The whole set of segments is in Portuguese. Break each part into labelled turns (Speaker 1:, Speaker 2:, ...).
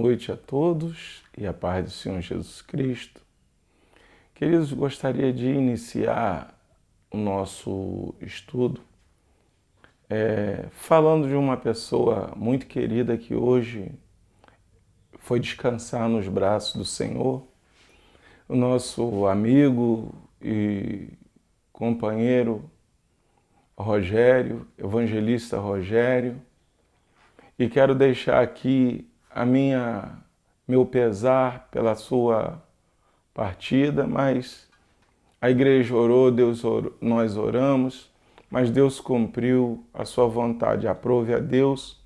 Speaker 1: noite a todos e a paz do Senhor Jesus Cristo. Queridos, gostaria de iniciar o nosso estudo falando de uma pessoa muito querida que hoje foi descansar nos braços do Senhor, o nosso amigo e companheiro Rogério, evangelista Rogério, e quero deixar aqui meu pesar pela sua partida, mas a igreja orou, nós oramos, mas Deus cumpriu a sua vontade. Aprove a Deus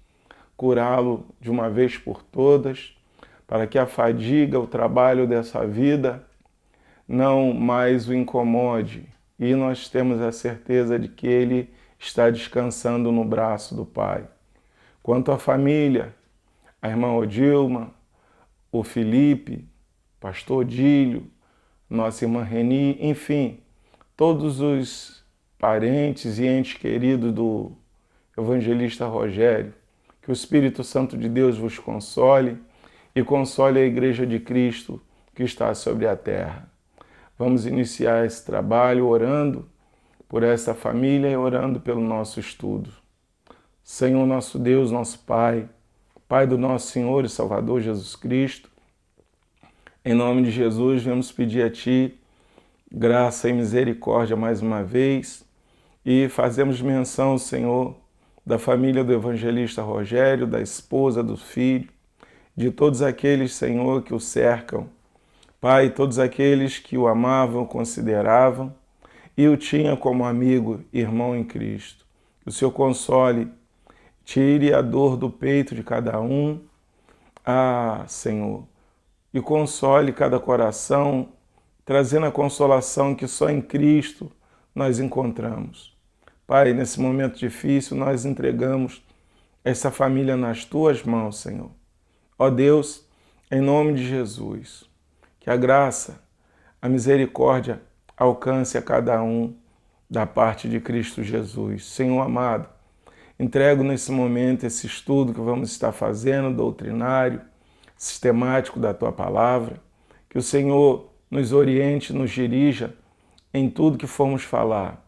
Speaker 1: curá-lo de uma vez por todas, para que a fadiga, o trabalho dessa vida não mais o incomode. E nós temos a certeza de que ele está descansando no braço do Pai. Quanto à família, a irmã Odilma, o Felipe, pastor Dílio, nossa irmã Reni, enfim, todos os parentes e entes queridos do evangelista Rogério, que o Espírito Santo de Deus vos console e console a Igreja de Cristo que está sobre a terra. Vamos iniciar esse trabalho orando por essa família e orando pelo nosso estudo. Senhor nosso Deus, nosso Pai, Pai do nosso Senhor e Salvador Jesus Cristo, em nome de Jesus, viemos pedir a Ti graça e misericórdia mais uma vez e fazemos menção, Senhor, da família do evangelista Rogério, da esposa, do filho, de todos aqueles, Senhor, que o cercam. Pai, todos aqueles que o amavam, consideravam e o tinham como amigo, irmão em Cristo. Que o Senhor console, tire a dor do peito de cada um, Senhor, e console cada coração, trazendo a consolação que só em Cristo nós encontramos. Pai, nesse momento difícil, nós entregamos essa família nas Tuas mãos, Senhor. Ó Deus, em nome de Jesus, que a graça, a misericórdia alcance a cada um da parte de Cristo Jesus. Senhor amado, entrego nesse momento esse estudo que vamos estar fazendo, doutrinário, sistemático da Tua Palavra, que o Senhor nos oriente, nos dirija em tudo que formos falar,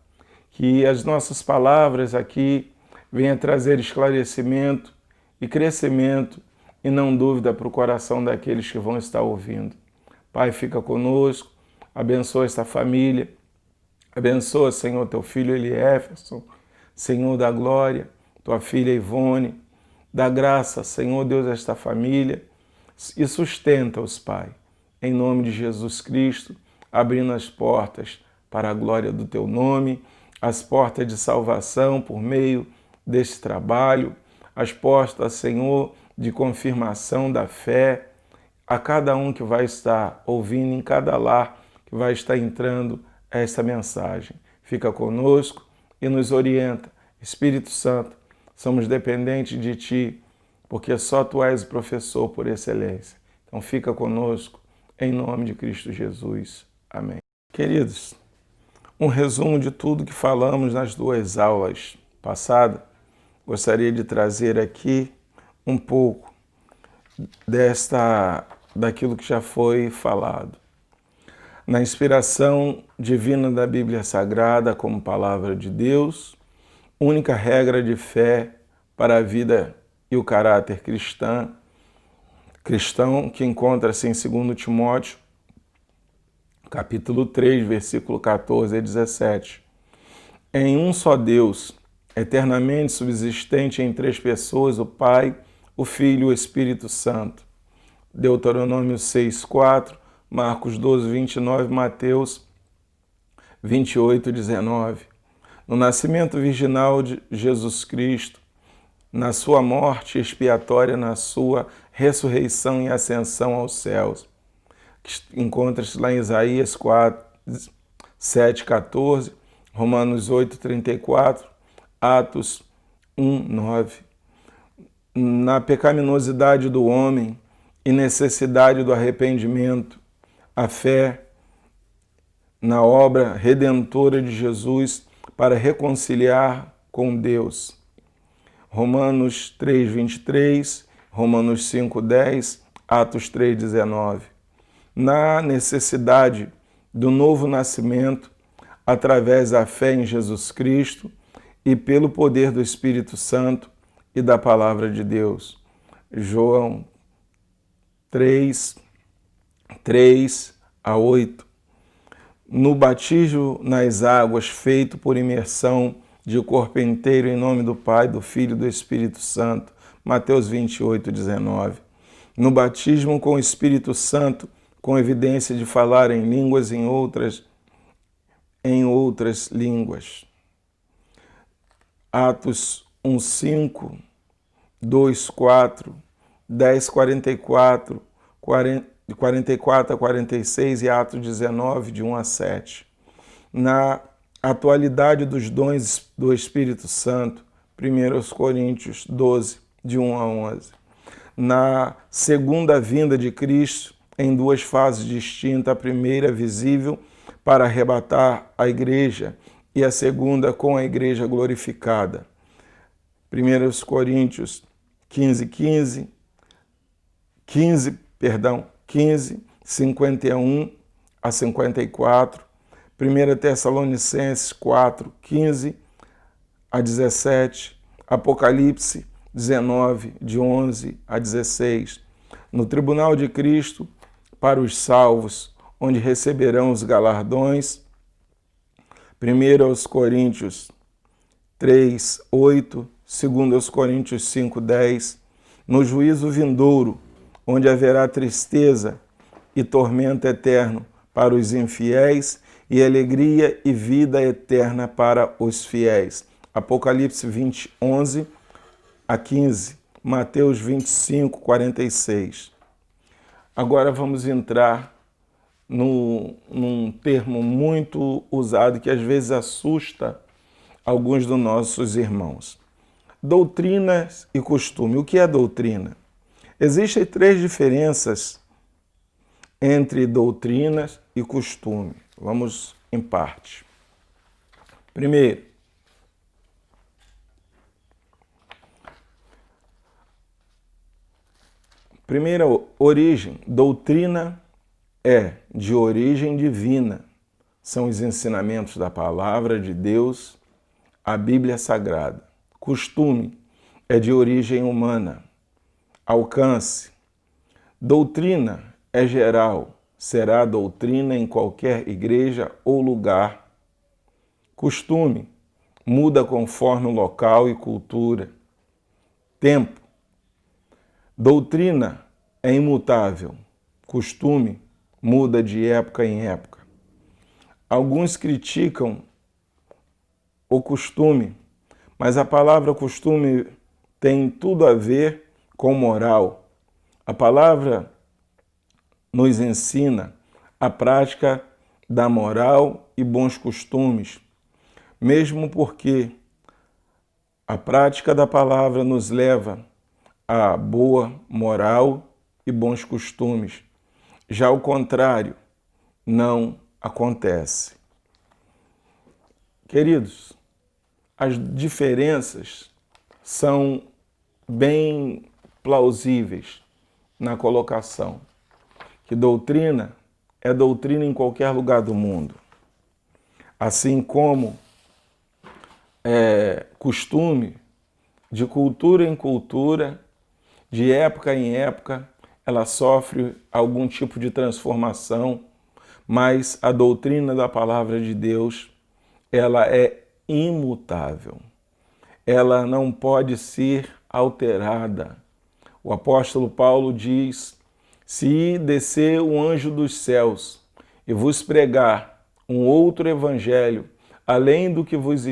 Speaker 1: que as nossas palavras aqui venham trazer esclarecimento e crescimento e não dúvida para o coração daqueles que vão estar ouvindo. Pai, fica conosco, abençoa esta família, abençoa, Senhor, Teu filho Eliéferson, Senhor da glória, Tua filha Ivone, dá graça, Senhor Deus, a esta família e sustenta-os, Pai, em nome de Jesus Cristo, abrindo as portas para a glória do Teu nome, as portas de salvação por meio deste trabalho, as portas, Senhor, de confirmação da fé, a cada um que vai estar ouvindo, em cada lar que vai estar entrando essa mensagem. Fica conosco e nos orienta. Espírito Santo, somos dependentes de Ti, porque só Tu és o professor por excelência. Então fica conosco, em nome de Cristo Jesus. Amém. Queridos, um resumo de tudo que falamos nas duas aulas passadas. Gostaria de trazer aqui um pouco daquilo que já foi falado. Na inspiração divina da Bíblia Sagrada como palavra de Deus, única regra de fé para a vida e o caráter cristão, que encontra-se em 2 Timóteo, capítulo 3, versículo 14 a 17. Em um só Deus, eternamente subsistente em três pessoas, o Pai, o Filho e o Espírito Santo. Deuteronômio 6, 4, Marcos 12, 29, Mateus 28, 19. No nascimento virginal de Jesus Cristo, na sua morte expiatória, na sua ressurreição e ascensão aos céus. Encontra-se lá em Isaías 7, 14, Romanos 8, 34, Atos 1, 9. Na pecaminosidade do homem e necessidade do arrependimento, a fé na obra redentora de Jesus para reconciliar com Deus. Romanos 3, 23, Romanos 5, 10, Atos 3,19. Na necessidade do novo nascimento através da fé em Jesus Cristo e pelo poder do Espírito Santo e da Palavra de Deus. João 3, 3-8. No batismo nas águas feito por imersão de corpo inteiro em nome do Pai, do Filho e do Espírito Santo. Mateus 28:19. No batismo com o Espírito Santo, com evidência de falar em línguas em outras línguas. Atos 1:5, 2:4, 10:44, 44-46 e Atos 19, de 1-7. Na atualidade dos dons do Espírito Santo, 1 Coríntios 12, de 1-11. Na segunda vinda de Cristo, em duas fases distintas, a primeira visível para arrebatar a igreja e a segunda com a igreja glorificada. 1 Coríntios 15, 51-54, 1 Tessalonicenses 4, 15-17, Apocalipse 19, de 11-16, no tribunal de Cristo para os salvos, onde receberão os galardões, 1 Coríntios 3, 8, 2 Coríntios 5, 10, no juízo vindouro, onde haverá tristeza e tormento eterno para os infiéis e alegria e vida eterna para os fiéis. Apocalipse 20, 11-15, Mateus 25, 46. Agora vamos entrar num termo muito usado que às vezes assusta alguns dos nossos irmãos. Doutrina e costume. O que é doutrina? Existem três diferenças entre doutrinas e costume. Vamos em parte. Primeira origem, doutrina é de origem divina. São os ensinamentos da palavra de Deus, a Bíblia Sagrada. Costume é de origem humana. Alcance. Doutrina é geral, será doutrina em qualquer igreja ou lugar. Costume muda conforme o local e cultura. Tempo. Doutrina é imutável. Costume muda de época em época. Alguns criticam o costume, mas a palavra costume tem tudo a ver com moral. A palavra nos ensina a prática da moral e bons costumes, mesmo porque a prática da palavra nos leva a boa moral e bons costumes. Já o contrário não acontece. Queridos, as diferenças são bem plausíveis na colocação. Que doutrina é doutrina em qualquer lugar do mundo. Assim como costume, de cultura em cultura, de época em época, ela sofre algum tipo de transformação, mas a doutrina da palavra de Deus, ela é imutável. Ela não pode ser alterada. O apóstolo Paulo diz: se descer o anjo dos céus e vos pregar um outro evangelho, além do que vos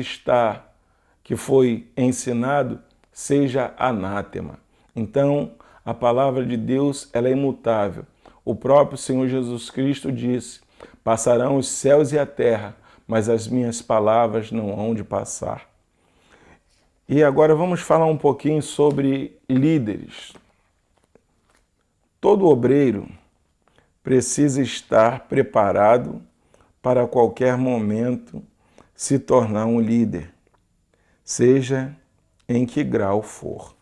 Speaker 1: que foi ensinado, seja anátema. Então, a palavra de Deus, ela é imutável. O próprio Senhor Jesus Cristo disse: passarão os céus e a terra, mas as minhas palavras não hão de passar. E agora vamos falar um pouquinho sobre líderes. Todo obreiro precisa estar preparado para qualquer momento se tornar um líder, seja em que grau for.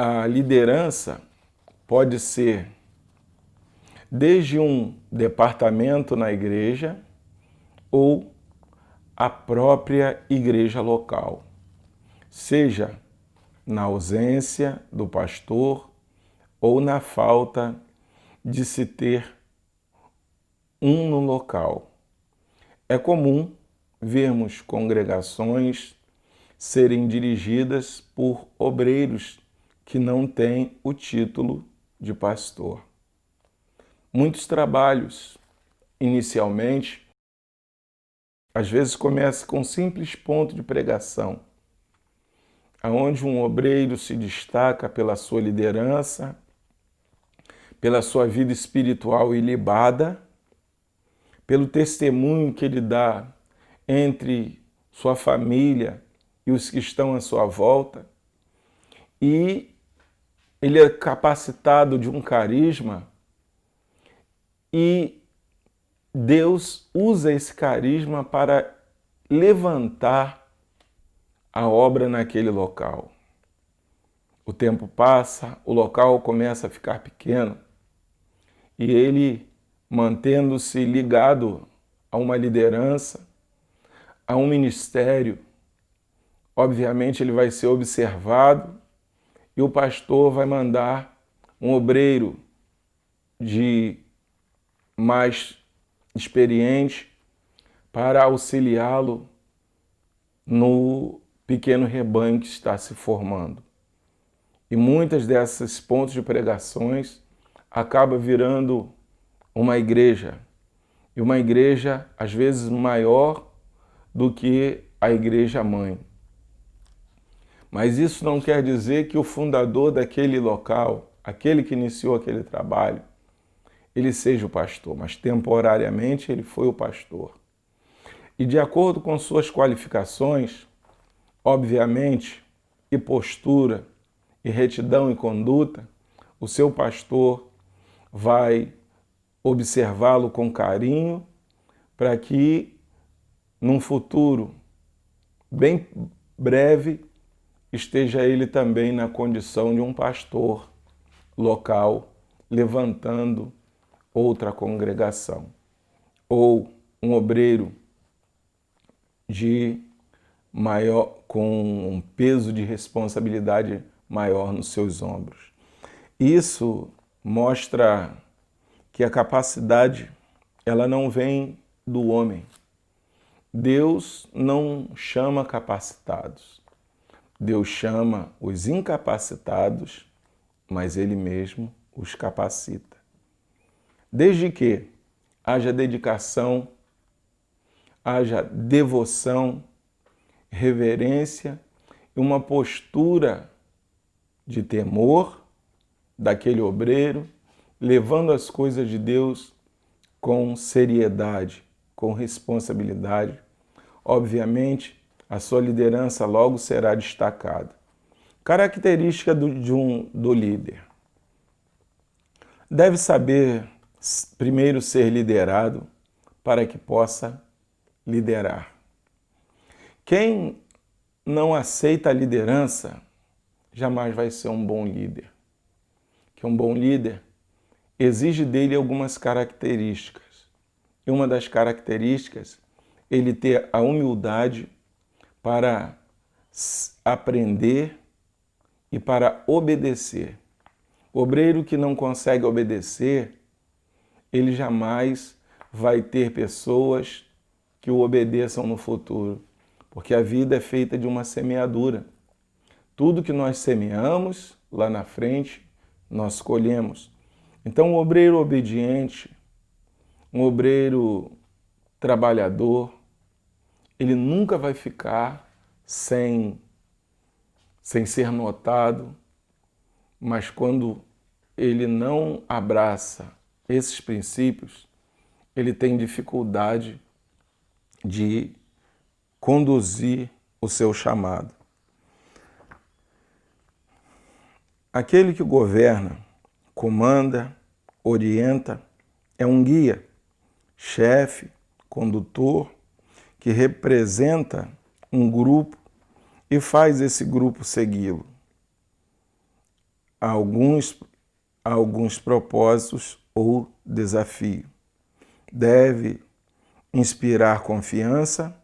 Speaker 1: A liderança pode ser desde um departamento na igreja ou a própria igreja local, seja na ausência do pastor ou na falta de se ter um no local. É comum vermos congregações serem dirigidas por obreiros que não têm o título de pastor. Muitos trabalhos, inicialmente, às vezes começam com um simples ponto de pregação, onde um obreiro se destaca pela sua liderança, pela sua vida espiritual ilibada, pelo testemunho que ele dá entre sua família e os que estão à sua volta, e ele é capacitado de um carisma e Deus usa esse carisma para levantar a obra naquele local. O tempo passa, o local começa a ficar pequeno e ele, mantendo-se ligado a uma liderança, a um ministério, obviamente ele vai ser observado e o pastor vai mandar um obreiro de mais experiente para auxiliá-lo no pequeno rebanho que está se formando. E muitas dessas pontos de pregações acaba virando uma igreja. E uma igreja, às vezes, maior do que a igreja mãe. Mas isso não quer dizer que o fundador daquele local, aquele que iniciou aquele trabalho, ele seja o pastor, mas temporariamente ele foi o pastor. E de acordo com suas qualificações, obviamente, e postura, e retidão e conduta, o seu pastor vai observá-lo com carinho para que, num futuro bem breve, esteja ele também na condição de um pastor local, levantando outra congregação, ou um obreiro com um peso de responsabilidade maior nos seus ombros. Isso mostra que a capacidade, ela não vem do homem. Deus não chama capacitados. Deus chama os incapacitados, mas Ele mesmo os capacita. Desde que haja dedicação, haja devoção, reverência e uma postura de temor daquele obreiro, levando as coisas de Deus com seriedade, com responsabilidade. Obviamente, a sua liderança logo será destacada. Característica do líder. Deve saber primeiro ser liderado para que possa liderar. Quem não aceita a liderança jamais vai ser um bom líder. Que um bom líder exige dele algumas características. E uma das características, ele ter a humildade para aprender e para obedecer. O obreiro que não consegue obedecer, ele jamais vai ter pessoas que o obedeçam no futuro, porque a vida é feita de uma semeadura. Tudo que nós semeamos, lá na frente, nós colhemos. Então, o obreiro obediente, um obreiro trabalhador, ele nunca vai ficar sem ser notado, mas quando ele não abraça esses princípios, ele tem dificuldade de conduzir o seu chamado. Aquele que governa, comanda, orienta, é um guia, chefe, condutor, que representa um grupo e faz esse grupo segui-lo. alguns propósitos ou desafio. Deve inspirar confiança,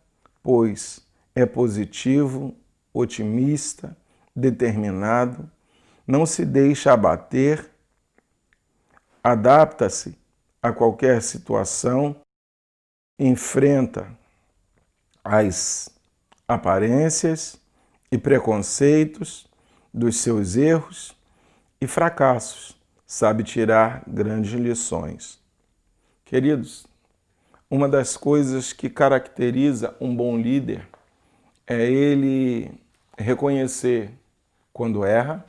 Speaker 1: pois é positivo, otimista, determinado, não se deixa abater, adapta-se a qualquer situação, enfrenta as aparências e preconceitos dos seus erros e fracassos, sabe tirar grandes lições. Queridos, uma das coisas que caracteriza um bom líder é ele reconhecer quando erra,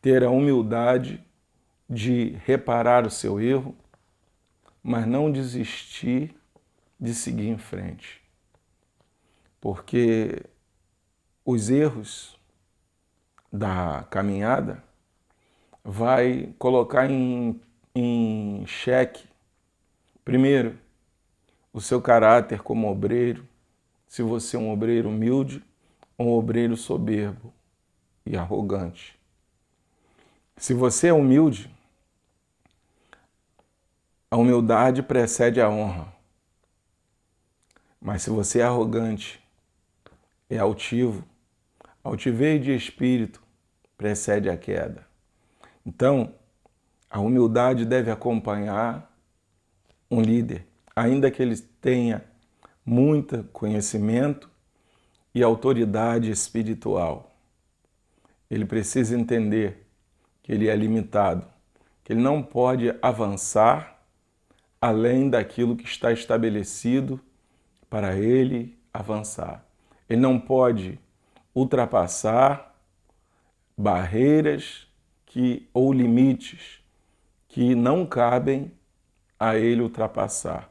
Speaker 1: ter a humildade de reparar o seu erro, mas não desistir de seguir em frente. Porque os erros da caminhada vai colocar em xeque, primeiro, o seu caráter como obreiro, se você é um obreiro humilde ou um obreiro soberbo e arrogante. Se você é humilde, a humildade precede a honra. Mas se você é arrogante, é altivo, altivez de espírito precede a queda. Então, a humildade deve acompanhar um líder, ainda que ele tenha muito conhecimento e autoridade espiritual. Ele precisa entender que ele é limitado, que ele não pode avançar além daquilo que está estabelecido para ele avançar. Ele não pode ultrapassar barreiras ou limites que não cabem a ele ultrapassar.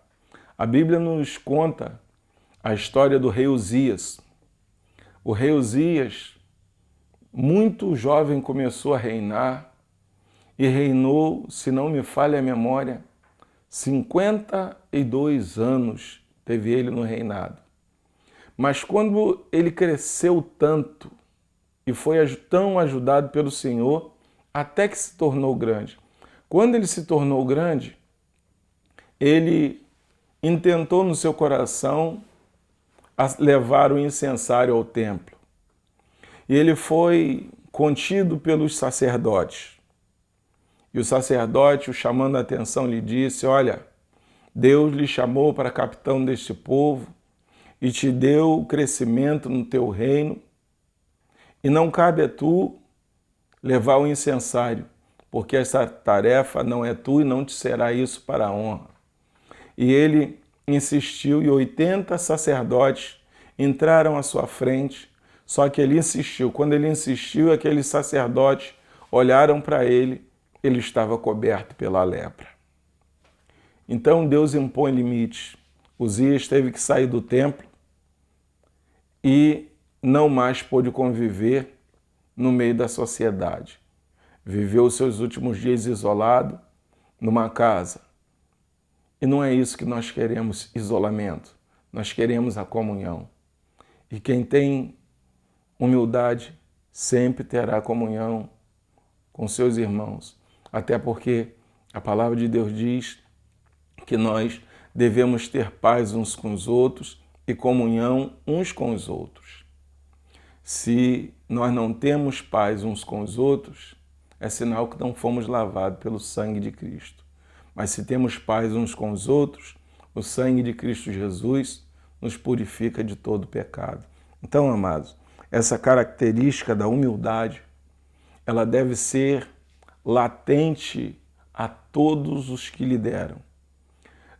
Speaker 1: A Bíblia nos conta a história do rei Uzias. O rei Uzias, muito jovem, começou a reinar e reinou, se não me falha a memória, 52 anos teve ele no reinado. Mas quando ele cresceu tanto e foi tão ajudado pelo Senhor, até que se tornou grande. Quando ele se tornou grande, ele intentou no seu coração levar o incensário ao templo. E ele foi contido pelos sacerdotes. E o sacerdote, o chamando a atenção, lhe disse: olha, Deus lhe chamou para capitão deste povo e te deu crescimento no teu reino, e não cabe a tu levar o incensário, porque essa tarefa não é tua e não te será isso para a honra. E ele insistiu e 80 sacerdotes entraram à sua frente, só que ele insistiu. Quando ele insistiu, aqueles sacerdotes olharam para ele, ele estava coberto pela lepra. Então Deus impõe limites. Uzias teve que sair do templo e não mais pôde conviver no meio da sociedade. Viveu os seus últimos dias isolado numa casa. E não é isso que nós queremos, isolamento. Nós queremos a comunhão. E quem tem humildade sempre terá comunhão com seus irmãos. Até porque a palavra de Deus diz que nós devemos ter paz uns com os outros e comunhão uns com os outros. Se nós não temos paz uns com os outros, é sinal que não fomos lavados pelo sangue de Cristo. Mas se temos paz uns com os outros, o sangue de Cristo Jesus nos purifica de todo pecado. Então, amados, essa característica da humildade, ela deve ser latente a todos os que lideram.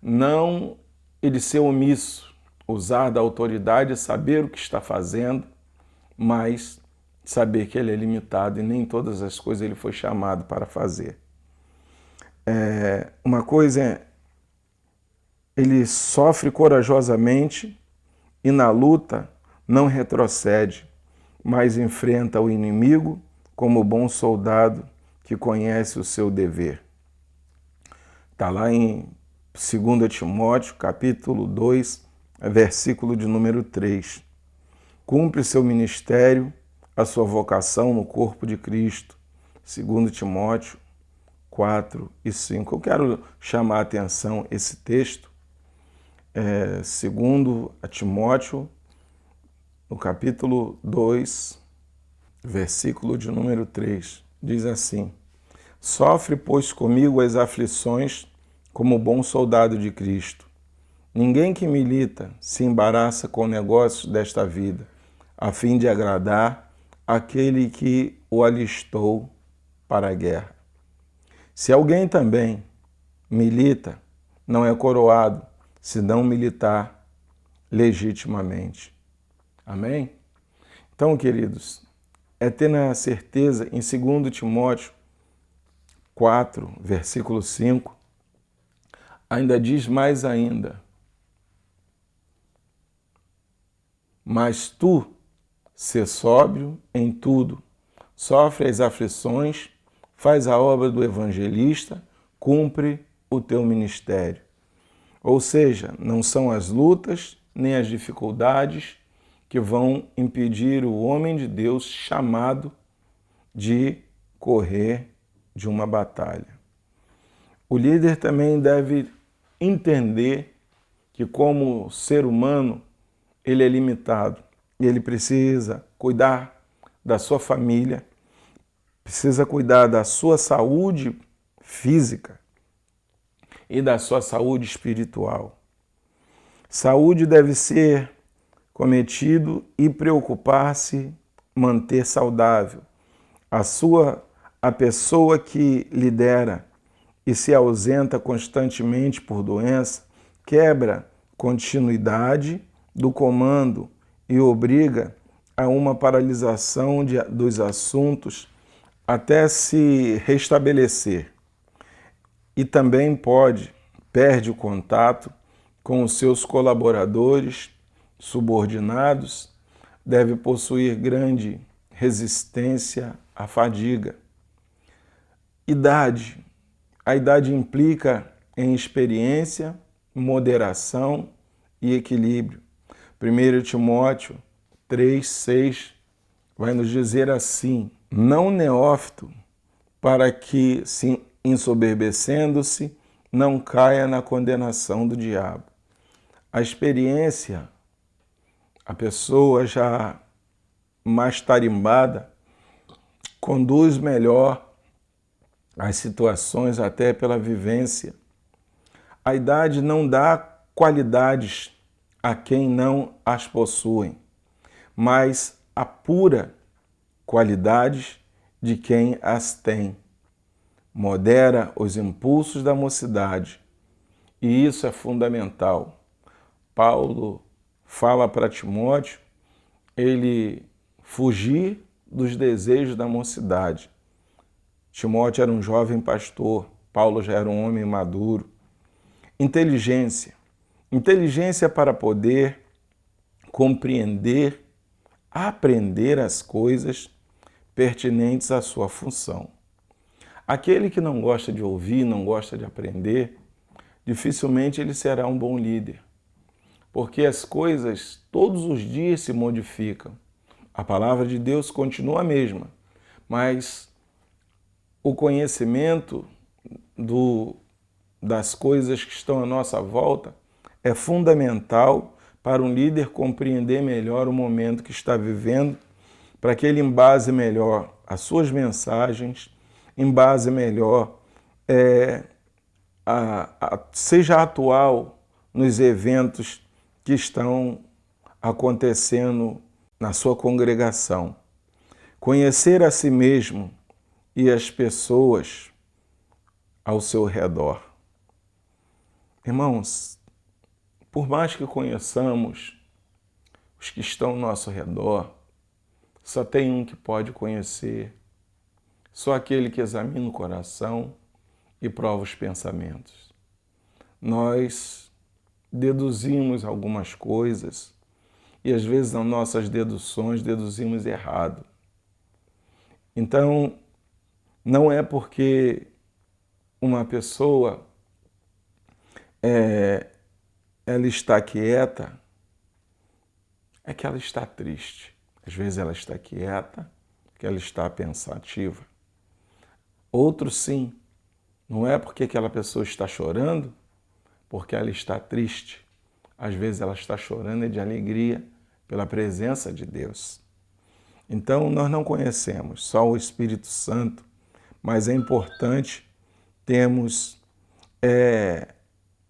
Speaker 1: Não ele ser omisso, usar da autoridade, saber o que está fazendo, mas saber que ele é limitado e nem todas as coisas ele foi chamado para fazer. Uma coisa é, ele sofre corajosamente e na luta não retrocede, mas enfrenta o inimigo como bom soldado que conhece o seu dever. Está lá em 2 Timóteo, capítulo 2, versículo de número 3. Cumpre seu ministério, a sua vocação no corpo de Cristo, 2 Timóteo 4 e 5. Eu quero chamar a atenção esse texto, 2 Timóteo, no capítulo 2, versículo de número 3. Diz assim: Sofre, pois, comigo as aflições como bom soldado de Cristo. Ninguém que milita se embaraça com negócios desta vida, a fim de agradar aquele que o alistou para a guerra. Se alguém também milita, não é coroado, se não militar legitimamente. Amém? Então, queridos, é ter na certeza, em 2 Timóteo 4, versículo 5, ainda diz mais ainda: Mas tu, sê sóbrio em tudo, sofre as aflições, faz a obra do evangelista, cumpre o teu ministério. Ou seja, não são as lutas nem as dificuldades que vão impedir o homem de Deus chamado de correr de uma batalha. O líder também deve entender que, como ser humano, ele é limitado e ele precisa cuidar da sua família, precisa cuidar da sua saúde física e da sua saúde espiritual. Saúde deve ser cometido e preocupar-se manter saudável. A pessoa que lidera e se ausenta constantemente por doença quebra continuidade do comando e obriga a uma paralisação dos assuntos até se restabelecer. E também perde o contato com os seus colaboradores, subordinados, deve possuir grande resistência à fadiga. Idade. A idade implica em experiência, moderação e equilíbrio. 1 Timóteo 3, 6 vai nos dizer assim: não neófito, para que, se ensoberbecendo-se, não caia na condenação do diabo. A experiência, a pessoa já mais tarimbada, conduz melhor as situações até pela vivência. A idade não dá qualidades a quem não as possui, mas apura qualidades de quem as tem. Modera os impulsos da mocidade, e isso é fundamental. Paulo fala para Timóteo ele fugir dos desejos da mocidade. Timóteo era um jovem pastor, Paulo já era um homem maduro. Inteligência. Inteligência para poder compreender, aprender as coisas pertinentes à sua função. Aquele que não gosta de ouvir, não gosta de aprender, dificilmente ele será um bom líder, porque as coisas todos os dias se modificam. A palavra de Deus continua a mesma, mas o conhecimento das coisas que estão à nossa volta é fundamental para um líder compreender melhor o momento que está vivendo, para que ele embase melhor as suas mensagens, embase melhor, seja atual nos eventos que estão acontecendo na sua congregação. Conhecer a si mesmo e as pessoas ao seu redor. Irmãos, por mais que conheçamos os que estão ao nosso redor, só tem um que pode conhecer, só aquele que examina o coração e prova os pensamentos. Nós deduzimos algumas coisas e às vezes nas nossas deduções deduzimos errado. Então, não é porque uma pessoa ela está quieta, é que ela está triste. Às vezes ela está quieta, que ela está pensativa. Outros sim. Não é porque aquela pessoa está chorando, porque ela está triste. Às vezes ela está chorando de alegria pela presença de Deus. Então nós não conhecemos só o Espírito Santo, mas é importante termos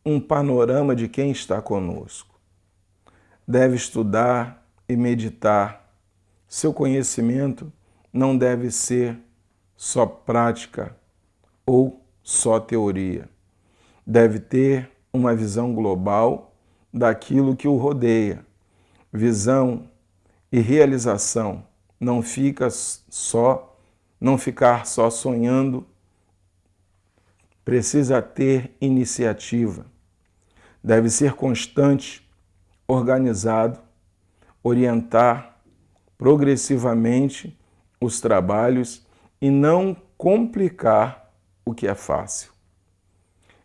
Speaker 1: um panorama de quem está conosco. Deve estudar e meditar. Seu conhecimento não deve ser só prática ou só teoria. Deve ter uma visão global daquilo que o rodeia. Visão e realização. Não ficar só sonhando. Precisa ter iniciativa. Deve ser constante, organizado, orientar progressivamente os trabalhos e não complicar o que é fácil.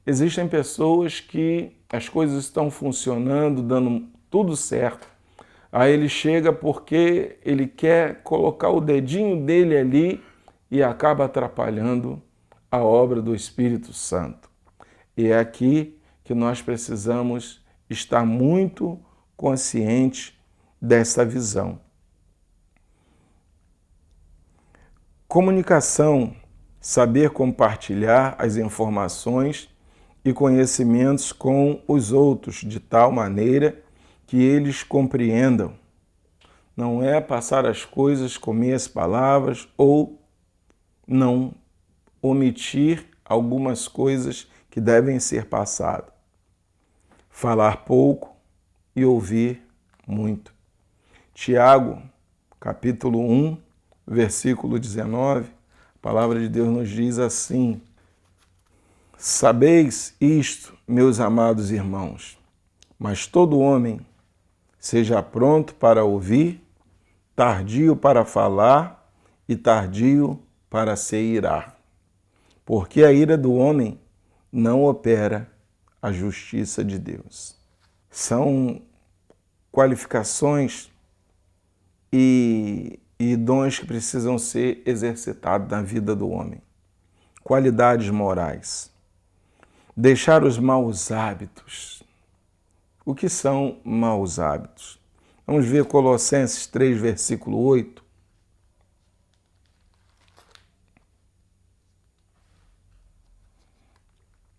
Speaker 1: Existem pessoas que as coisas estão funcionando, dando tudo certo. Aí ele chega porque ele quer colocar o dedinho dele ali e acaba atrapalhando a obra do Espírito Santo. E é aqui que nós precisamos estar muito conscientes dessa visão. Comunicação, saber compartilhar as informações e conhecimentos com os outros de tal maneira que eles compreendam. Não é passar as coisas com meias palavras ou não omitir algumas coisas que devem ser passadas. Falar pouco e ouvir muito. Tiago, capítulo 1, versículo 19, a palavra de Deus nos diz assim: sabeis isto, meus amados irmãos, mas todo homem seja pronto para ouvir, tardio para falar e tardio para se irar. Porque a ira do homem não opera a justiça de Deus. São qualificações e dons que precisam ser exercitados na vida do homem. Qualidades morais. Deixar os maus hábitos. O que são maus hábitos? Vamos ver Colossenses 3, versículo 8.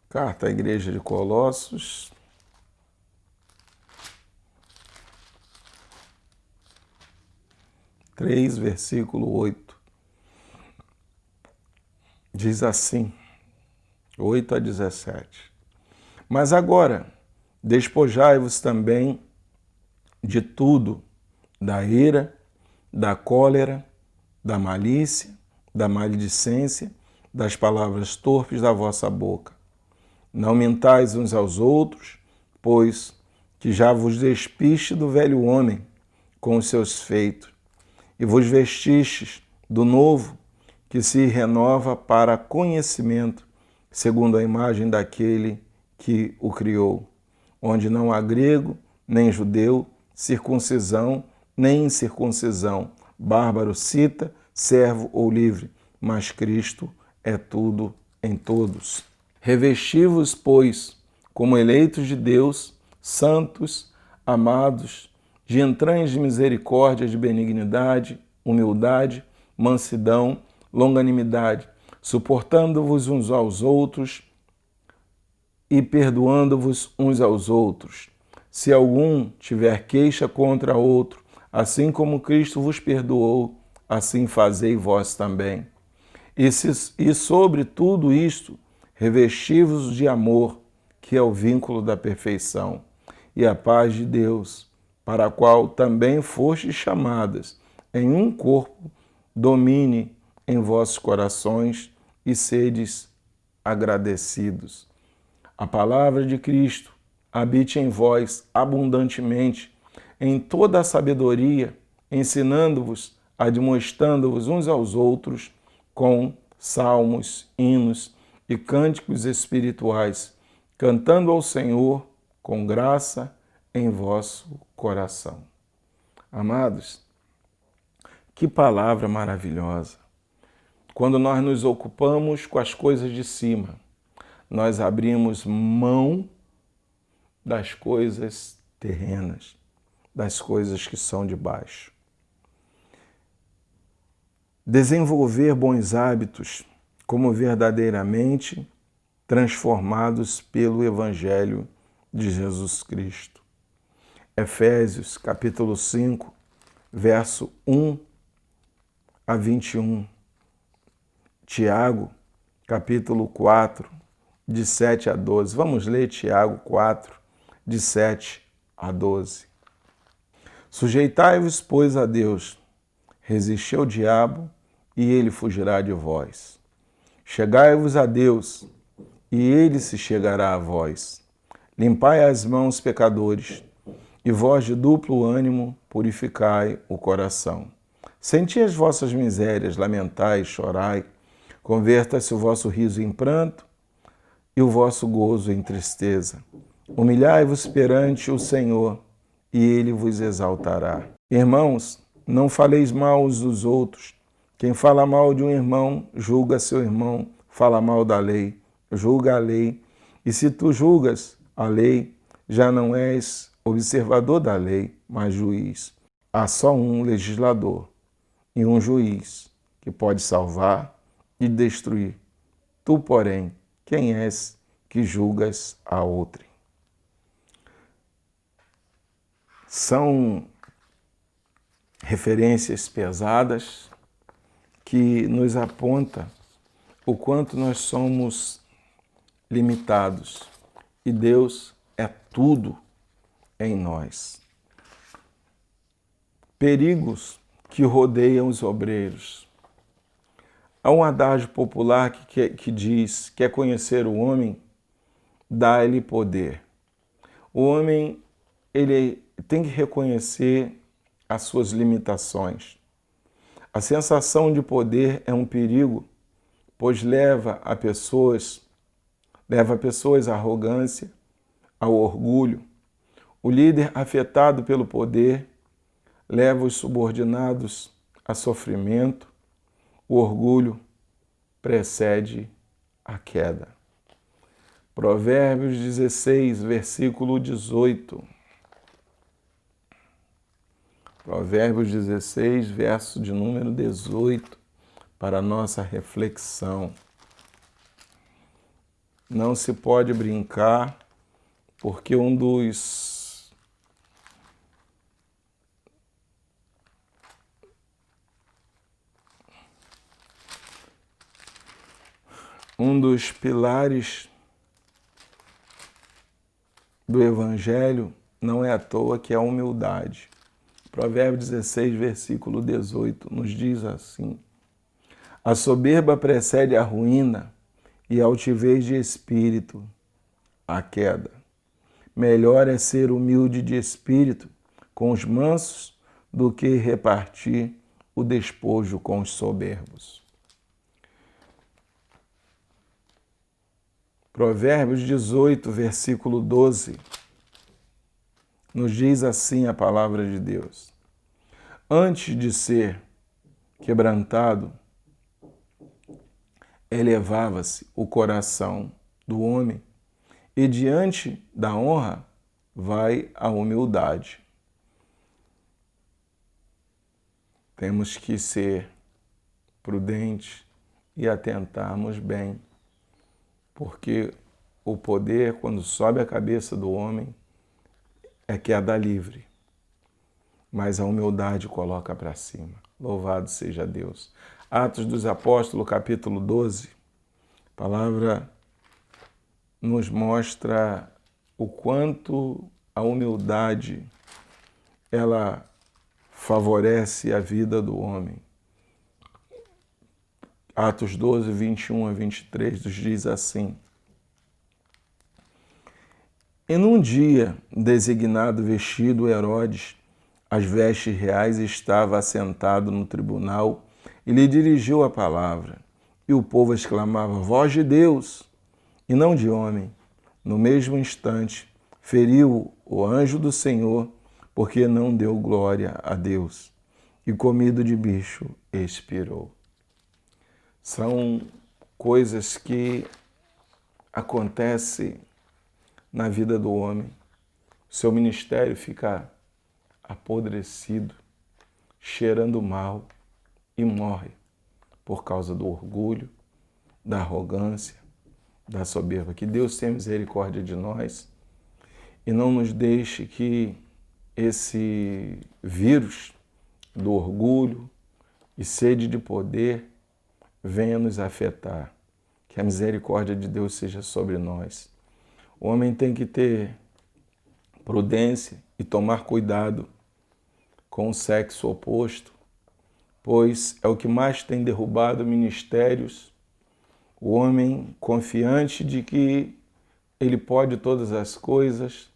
Speaker 1: Carta à Igreja de Colossos. Versículo 8. Diz assim, 8 a 17. Mas agora, despojai-vos também de tudo, da ira, da cólera, da malícia, da maledicência, das palavras torpes da vossa boca. Não mentais uns aos outros, pois que já vos despiste do velho homem com os seus feitos, e vos vestistes do novo, que se renova para conhecimento, segundo a imagem daquele que o criou, onde não há grego, nem judeu, circuncisão, nem incircuncisão, bárbaro, cita, servo ou livre, mas Cristo é tudo em todos. Revesti-vos, pois, como eleitos de Deus, santos, amados, de entranhas de misericórdia, de benignidade, humildade, mansidão, longanimidade, suportando-vos uns aos outros e perdoando-vos uns aos outros. Se algum tiver queixa contra outro, assim como Cristo vos perdoou, assim fazei vós também. E sobre tudo isto, revesti-vos de amor, que é o vínculo da perfeição, e a paz de Deus, para a qual também fostes chamadas, em um corpo, domine em vossos corações e sedes agradecidos. A palavra de Cristo habite em vós abundantemente, em toda a sabedoria, ensinando-vos, admoestando-vos uns aos outros com salmos, hinos e cânticos espirituais, cantando ao Senhor com graça em vosso coração. Amados, que palavra maravilhosa! Quando nós nos ocupamos com as coisas de cima, nós abrimos mão das coisas terrenas, das coisas que são de baixo. Desenvolver bons hábitos como verdadeiramente transformados pelo Evangelho de Jesus Cristo. Efésios, capítulo 5, verso 1 a 21. Tiago, capítulo 4, de 7 a 12. Vamos ler Tiago 4, de 7 a 12. Sujeitai-vos, pois, a Deus, resisti ao diabo, e ele fugirá de vós. Chegai-vos a Deus, e ele se chegará a vós. Limpai as mãos, pecadores, e vós de duplo ânimo purificai o coração. Senti as vossas misérias, lamentai, chorai, converta-se o vosso riso em pranto e o vosso gozo em tristeza. Humilhai-vos perante o Senhor, e ele vos exaltará. Irmãos, não faleis mal uns dos outros. Quem fala mal de um irmão, julga seu irmão, fala mal da lei, julga a lei. E se tu julgas a lei, já não és observador da lei, mas juiz. Há só um legislador e um juiz que pode salvar e destruir. Tu, porém, quem és que julgas a outrem? São referências pesadas que nos apontam o quanto nós somos limitados e Deus é tudo em nós. Perigos que rodeiam os obreiros. Há um adágio popular que diz: quer conhecer o homem, dá-lhe poder. O homem, ele tem que reconhecer as suas limitações. A sensação de poder é um perigo, pois leva pessoas à arrogância, ao orgulho. O líder afetado pelo poder leva os subordinados a sofrimento. O orgulho precede a queda. Provérbios 16, versículo 18. Provérbios 16, verso de número 18, para a nossa reflexão. Não se pode brincar, porque um dos pilares do Evangelho não é à toa que é a humildade. Provérbios 16, versículo 18, nos diz assim: a soberba precede a ruína e a altivez de espírito, a queda. Melhor é ser humilde de espírito com os mansos do que repartir o despojo com os soberbos. Provérbios 18, versículo 12, nos diz assim a palavra de Deus: antes de ser quebrantado, elevava-se o coração do homem, e diante da honra vai a humildade. Temos que ser prudentes e atentarmos bem, porque o poder, quando sobe a cabeça do homem, é queda livre, mas a humildade coloca para cima. Louvado seja Deus. Atos dos Apóstolos, capítulo 12, a palavra nos mostra o quanto a humildade ela favorece a vida do homem. Atos 12, 21 a 23, nos diz assim: e num dia designado, vestido Herodes, as vestes reais, estava assentado no tribunal e lhe dirigiu a palavra. E o povo exclamava: voz de Deus, e não de homem. No mesmo instante, feriu o anjo do Senhor, porque não deu glória a Deus, e comido de bicho, expirou. São coisas que acontecem na vida do homem. O seu ministério fica apodrecido, cheirando mal e morre por causa do orgulho, da arrogância, da soberba. Que Deus tenha misericórdia de nós e não nos deixe que esse vírus do orgulho e sede de poder venha nos afetar. Que a misericórdia de Deus seja sobre nós. O homem tem que ter prudência e tomar cuidado com o sexo oposto, pois é o que mais tem derrubado ministérios. O homem confiante de que ele pode todas as coisas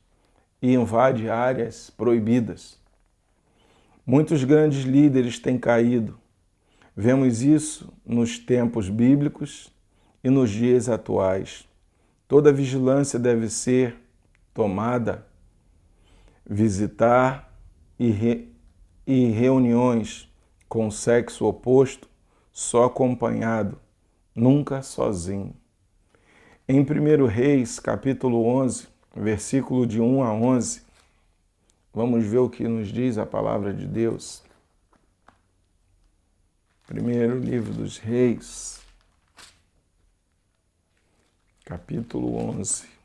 Speaker 1: e invade áreas proibidas. Muitos grandes líderes têm caído. Vemos isso nos tempos bíblicos e nos dias atuais. Toda vigilância deve ser tomada, visitar e reuniões com o sexo oposto só acompanhado, nunca sozinho. Em 1 Reis, capítulo 11, versículo de 1 a 11, vamos ver o que nos diz a palavra de Deus. Primeiro livro dos Reis, capítulo 11.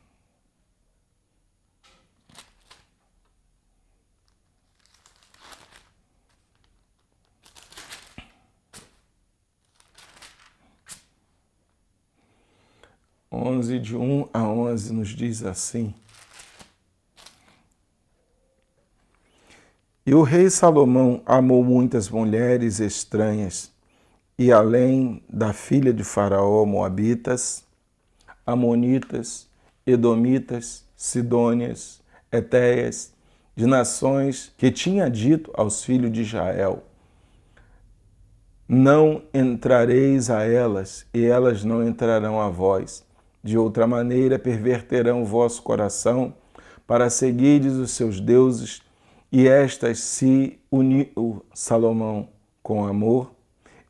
Speaker 1: De 1 a 11 nos diz assim: E o rei Salomão amou muitas mulheres estranhas, e além da filha de Faraó, moabitas, amonitas, edomitas, sidônias, etéias, de nações que tinha dito aos filhos de Israel: não entrareis a elas, e elas não entrarão a vós. De outra maneira, perverterão o vosso coração para seguirdes os seus deuses, e estas se uniu Salomão com amor,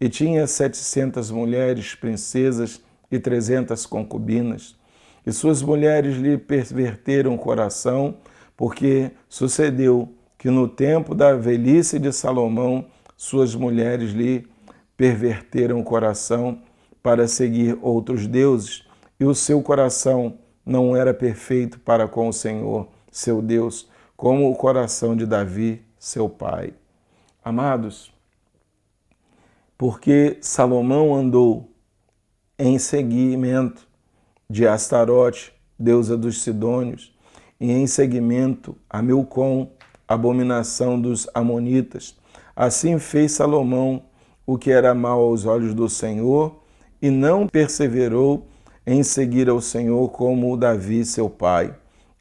Speaker 1: e tinha 700 mulheres, princesas e 300 concubinas, e suas mulheres lhe perverteram o coração, porque sucedeu que no tempo da velhice de Salomão, suas mulheres lhe perverteram o coração para seguir outros deuses, e o seu coração não era perfeito para com o Senhor, seu Deus, como o coração de Davi, seu pai. Amados, porque Salomão andou em seguimento de Astarote, deusa dos Sidônios, e em seguimento a Milcom, abominação dos amonitas. Assim fez Salomão o que era mal aos olhos do Senhor, e não perseverou em seguir ao Senhor como Davi, seu pai.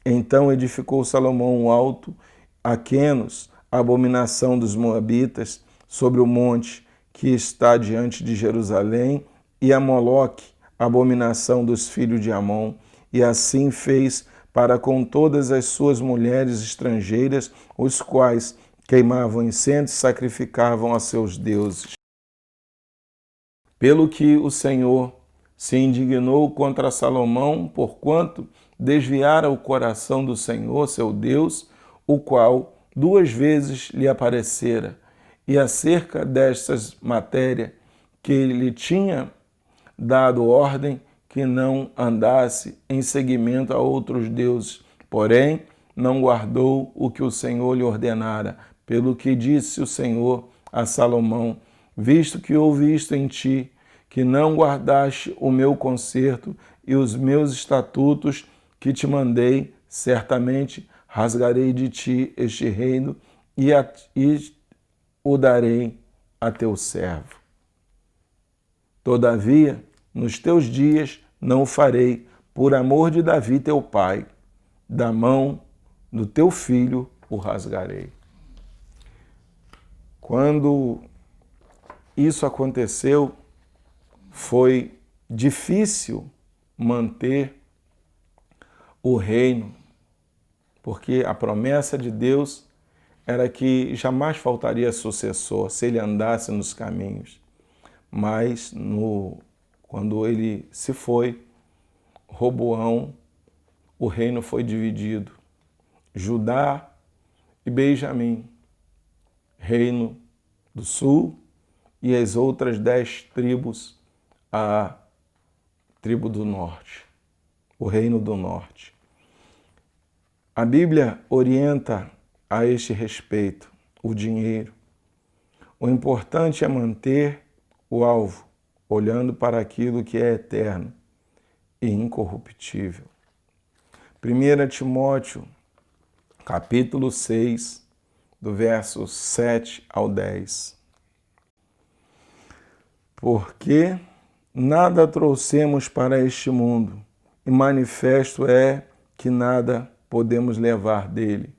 Speaker 1: Então edificou Salomão um alto a Quenos, a abominação dos moabitas, sobre o monte que está diante de Jerusalém, e a Moloque, a abominação dos filhos de Amon, e assim fez para com todas as suas mulheres estrangeiras, os quais queimavam incenso e sacrificavam a seus deuses. Pelo que o Senhor se indignou contra Salomão, porquanto desviara o coração do Senhor, seu Deus, o qual 2 vezes lhe aparecera, e acerca destas matérias que ele tinha dado ordem que não andasse em seguimento a outros deuses, porém não guardou o que o Senhor lhe ordenara, pelo que disse o Senhor a Salomão: visto que houve isto em ti, que não guardaste o meu concerto e os meus estatutos que te mandei, certamente rasgarei de ti este reino e o darei a teu servo. Todavia, nos teus dias não o farei, por amor de Davi teu pai, da mão do teu filho o rasgarei. Quando isso aconteceu, foi difícil manter o reino, porque a promessa de Deus era que jamais faltaria sucessor se ele andasse nos caminhos. mas quando ele se foi, Roboão, o reino foi dividido. Judá e Benjamim, reino do sul, e as outras 10 tribos, a tribo do norte, o reino do norte. A Bíblia orienta a este respeito o dinheiro. O importante é manter o alvo, olhando para aquilo que é eterno e incorruptível. 1 Timóteo, capítulo 6, do verso 7 ao 10. Porque nada trouxemos para este mundo, e manifesto é que nada podemos levar dele.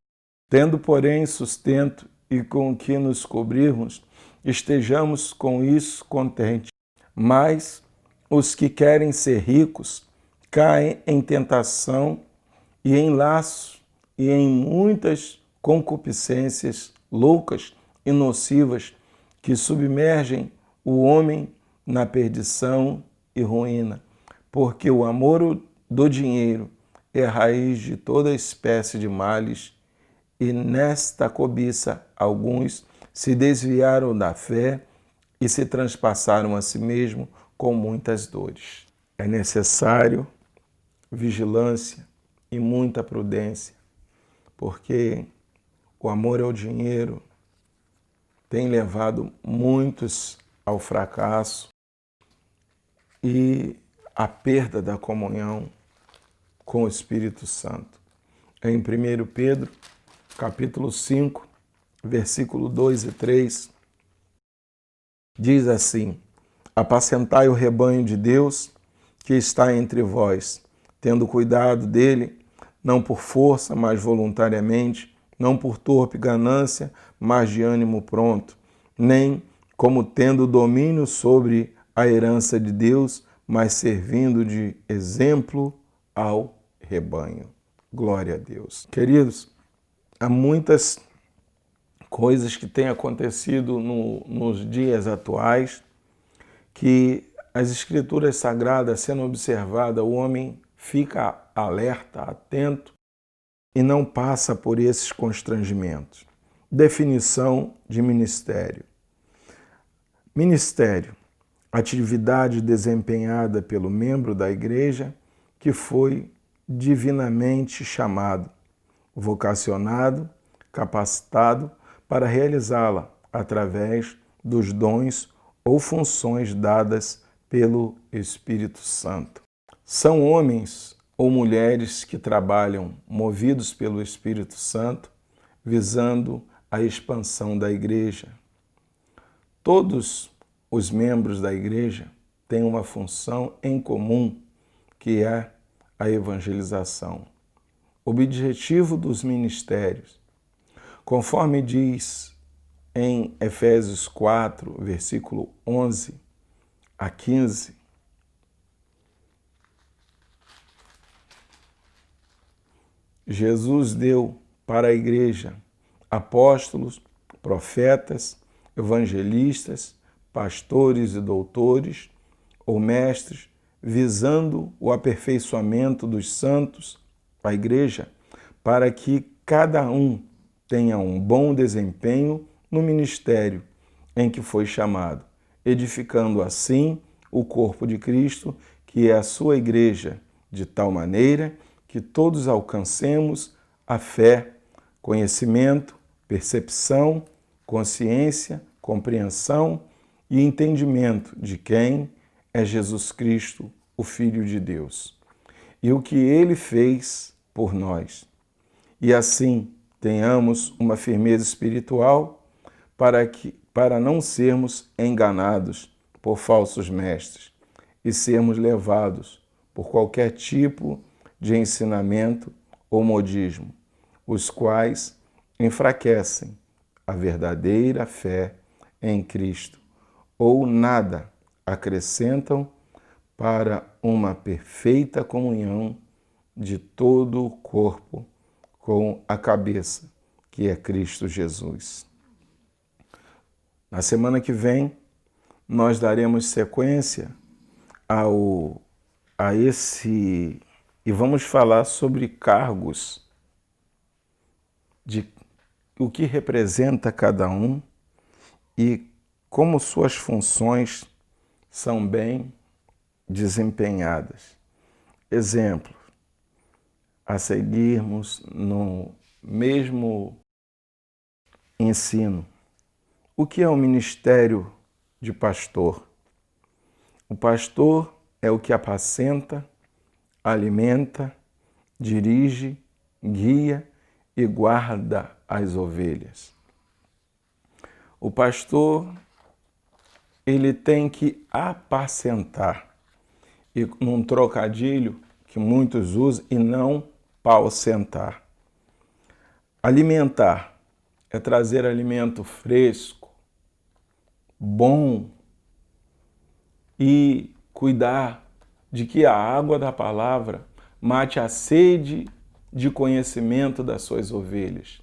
Speaker 1: Tendo, porém, sustento e com o que nos cobrirmos, estejamos com isso contentes. Mas os que querem ser ricos caem em tentação e em laços e em muitas concupiscências loucas e nocivas que submergem o homem na perdição e ruína, porque o amor do dinheiro é a raiz de toda espécie de males, e nesta cobiça alguns se desviaram da fé e se transpassaram a si mesmo com muitas dores. É necessário vigilância e muita prudência, porque o amor ao dinheiro tem levado muitos ao fracasso e à perda da comunhão com o Espírito Santo. Em 1 Pedro, capítulo 5, versículo 2 e 3, diz assim: apacentai o rebanho de Deus que está entre vós, tendo cuidado dele, não por força, mas voluntariamente, não por torpe ganância, mas de ânimo pronto, nem como tendo domínio sobre a herança de Deus, mas servindo de exemplo ao rebanho. Glória a Deus. Queridos, há muitas coisas que têm acontecido nos dias atuais que as Escrituras Sagradas, sendo observada, o homem fica alerta, atento e não passa por esses constrangimentos. Definição de ministério. Ministério, atividade desempenhada pelo membro da igreja que foi divinamente chamado, vocacionado, capacitado para realizá-la através dos dons ou funções dadas pelo Espírito Santo. São homens ou mulheres que trabalham movidos pelo Espírito Santo, visando a expansão da igreja. Todos os membros da igreja têm uma função em comum, que é a evangelização. O objetivo dos ministérios, conforme diz em Efésios 4, versículo 11 a 15, Jesus deu para a igreja apóstolos, profetas, evangelistas, pastores e doutores ou mestres, visando o aperfeiçoamento dos santos, a igreja, para que cada um tenha um bom desempenho no ministério em que foi chamado, edificando assim o corpo de Cristo, que é a sua igreja, de tal maneira que todos alcancemos a fé, conhecimento, percepção, consciência, compreensão e entendimento de quem é Jesus Cristo, o Filho de Deus, e o que Ele fez por nós. E assim tenhamos uma firmeza espiritual para não sermos enganados por falsos mestres e sermos levados por qualquer tipo de ensinamento ou modismo, os quais enfraquecem a verdadeira fé em Cristo, ou nada acrescentam para uma perfeita comunhão de todo o corpo com a cabeça, que é Cristo Jesus. Na semana que vem, nós daremos sequência a esse e vamos falar sobre cargos, de o que representa cada um e como suas funções são bem desempenhadas. Exemplo a seguirmos no mesmo ensino. O que é o ministério de pastor? O pastor é o que apacenta, alimenta, dirige, guia e guarda as ovelhas. O pastor, ele tem que apacentar, e num trocadilho que muitos usam, e não paucentar. Alimentar é trazer alimento fresco, bom, e cuidar de que a água da palavra mate a sede de conhecimento das suas ovelhas,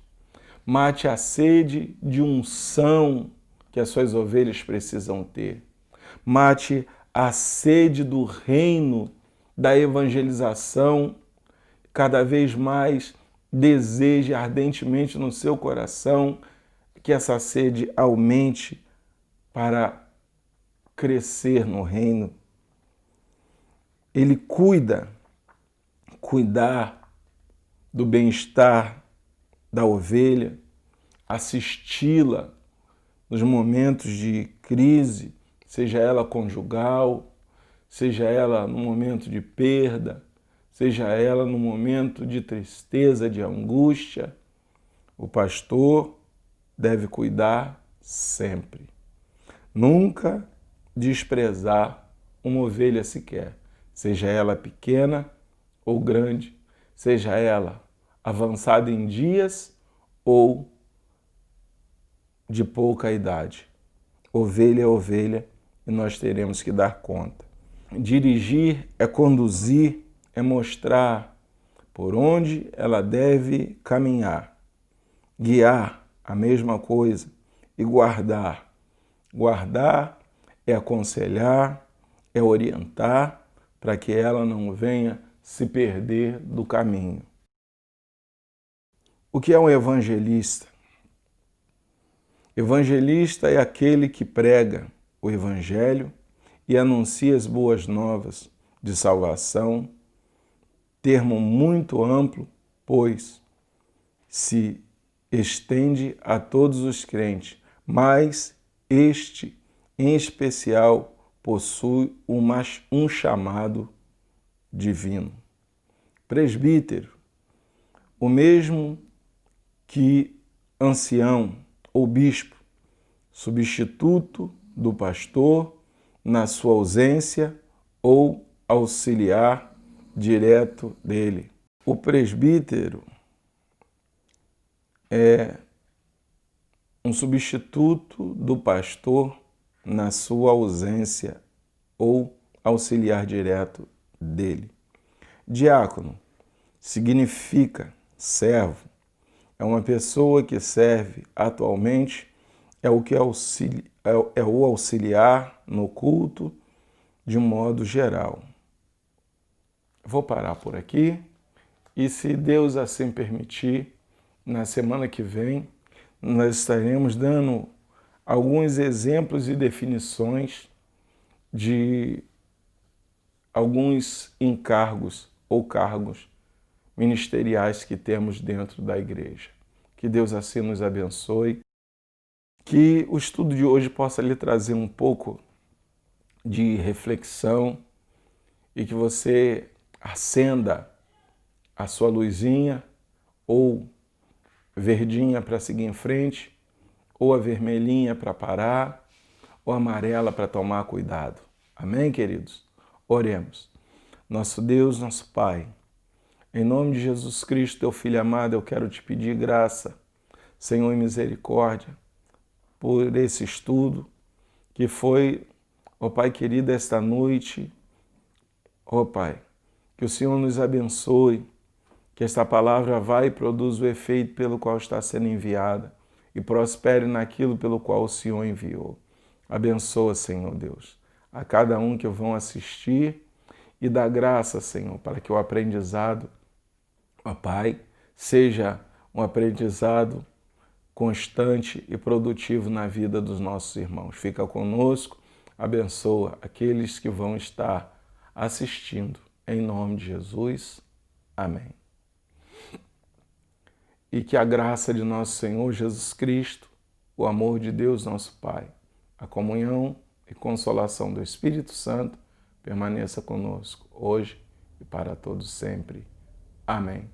Speaker 1: mate a sede de unção que as suas ovelhas precisam ter, mate a sede do reino, da evangelização, cada vez mais deseje ardentemente no seu coração que essa sede aumente para crescer no reino. Ele cuidar do bem-estar da ovelha, assisti-la nos momentos de crise, seja ela conjugal, seja ela no momento de perda, seja ela no momento de tristeza, de angústia. O pastor deve cuidar sempre. Nunca desprezar uma ovelha sequer, seja ela pequena ou grande, seja ela avançada em dias ou de pouca idade. Ovelha é ovelha e nós teremos que dar conta. Dirigir é conduzir, é mostrar por onde ela deve caminhar. Guiar, a mesma coisa. E guardar. Guardar é aconselhar, é orientar para que ela não venha se perder do caminho. O que é um evangelista? Evangelista é aquele que prega o evangelho e anuncia as boas novas de salvação, termo muito amplo, pois se estende a todos os crentes, mas este, em especial, possui um chamado divino. Presbítero, o mesmo que ancião ou bispo, substituto do pastor na sua ausência ou auxiliar direto dele. O presbítero é um substituto do pastor na sua ausência ou auxiliar direto dele. Diácono significa servo, é uma pessoa que serve atualmente, é o auxiliar no culto de um modo geral. Vou parar por aqui e, se Deus assim permitir, na semana que vem nós estaremos dando alguns exemplos e definições de alguns encargos ou cargos ministeriais que temos dentro da igreja. Que Deus assim nos abençoe, que o estudo de hoje possa lhe trazer um pouco de reflexão e que você acenda a sua luzinha, ou verdinha para seguir em frente, ou a vermelhinha para parar, ou a amarela para tomar cuidado. Amém, queridos? Oremos. Nosso Deus, nosso Pai, em nome de Jesus Cristo, teu Filho amado, eu quero te pedir graça, Senhor, e misericórdia, por esse estudo que foi, ó Pai querido, esta noite. Ó Pai, que o Senhor nos abençoe, que esta palavra vá e produza o efeito pelo qual está sendo enviada e prospere naquilo pelo qual o Senhor enviou. Abençoa, Senhor Deus, a cada um que vão assistir e dá graça, Senhor, para que o aprendizado, ó Pai, seja um aprendizado constante e produtivo na vida dos nossos irmãos. Fica conosco, abençoa aqueles que vão estar assistindo. Em nome de Jesus. Amém. E que a graça de nosso Senhor Jesus Cristo, o amor de Deus nosso Pai, a comunhão e consolação do Espírito Santo permaneça conosco hoje e para todos sempre. Amém.